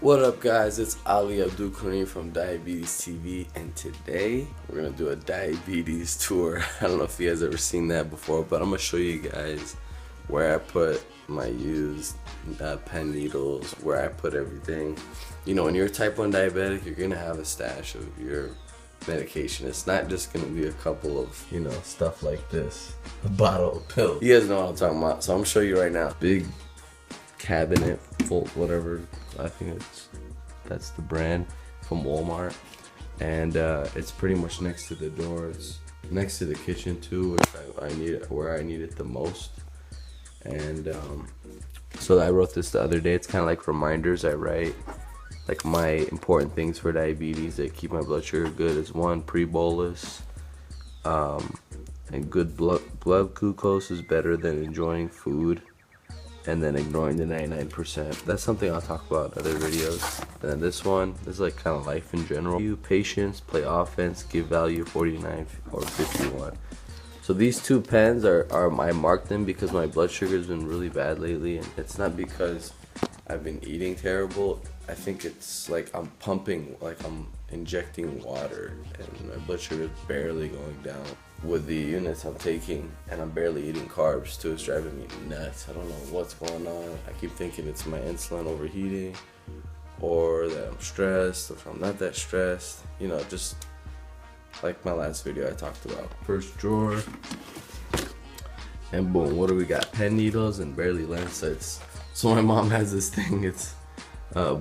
What up guys, it's Ali Abdul Kareem from Diabetes TV, and today we're going to do a diabetes tour. I don't know if you guys ever seen that before, but I'm going to show you guys where I put my used pen needles, where I put everything. You know, when you're type 1 diabetic, you're going to have a stash of your medication. It's not just going to be a couple of, you know, stuff like this. A bottle of pills. You guys know what I'm talking about, so I'm going to show you right now. Big cabinet full, whatever, I think that's the brand from Walmart, and it's pretty much next to the door. It's next to the kitchen too, which I need, where I need it the most. And so I wrote this the other day. It's kind of like reminders. I write like my important things for diabetes that keep my blood sugar good is 1, pre-bolus, and good blood glucose is better than enjoying food, and then ignoring the 99%. That's something I'll talk about in other videos. And then this one is like kind of life in general. Patience, play offense, give value, 49 or 51. So these two pens I marked them because my blood sugar has been really bad lately, and it's not because I've been eating terrible. I think it's like I'm pumping, like I'm injecting water, and my blood sugar is barely going down with the units I'm taking, and I'm barely eating carbs too. It's driving me nuts. I don't know what's going on. I keep thinking it's my insulin overheating, or that I'm stressed, or I'm not that stressed. You know, just like my last video I talked about. First drawer, and boom, what do we got? Pen needles and barely lancets. So my mom has this thing, it's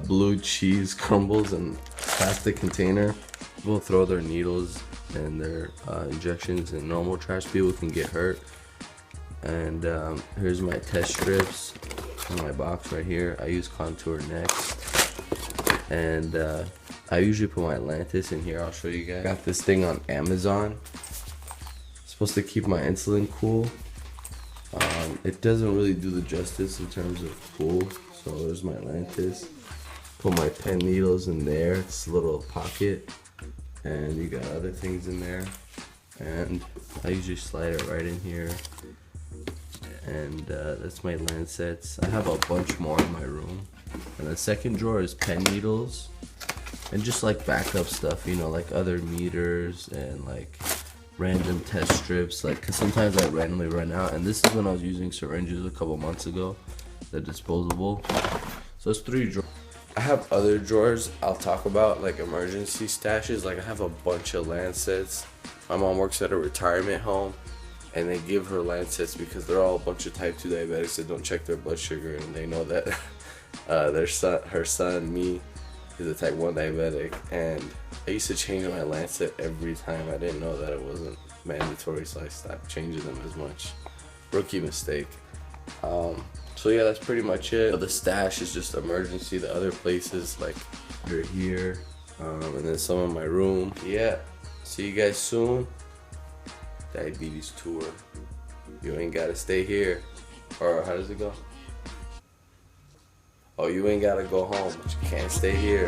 blue cheese crumbles in plastic container. People throw their needles and their injections in normal trash. People can get hurt. And here's my test strips in my box right here. I use Contour next, and I usually put my Atlantis in here. I'll show you guys. Got this thing on Amazon. It's supposed to keep my insulin cool. It doesn't really do the justice in terms of cool. So there's my Atlantis. Put my pen needles in there. It's a little pocket, and you got other things in there. And I usually slide it right in here. And that's my lancets. I have a bunch more in my room. And the second drawer is pen needles and just like backup stuff, you know, like other meters and like random test strips, like, cause sometimes I randomly run out. And this is when I was using syringes a couple months ago, the disposable. So it's 3 drawers. I have other drawers I'll talk about, like emergency stashes. Like I have a bunch of lancets. My mom works at a retirement home, and they give her lancets because they're all a bunch of type 2 diabetics that don't check their blood sugar, and they know that her son, me, is a type 1 diabetic. And I used to change my lancet every time. I didn't know that it wasn't mandatory, so I stopped changing them as much. Rookie mistake. So yeah, that's pretty much it. The stash is just emergency. The other places, like they're here, and then some in my room. Yeah, see you guys soon. Diabetes tour. You ain't gotta stay here. Or how does it go? Oh, you ain't gotta go home, but you can't stay here.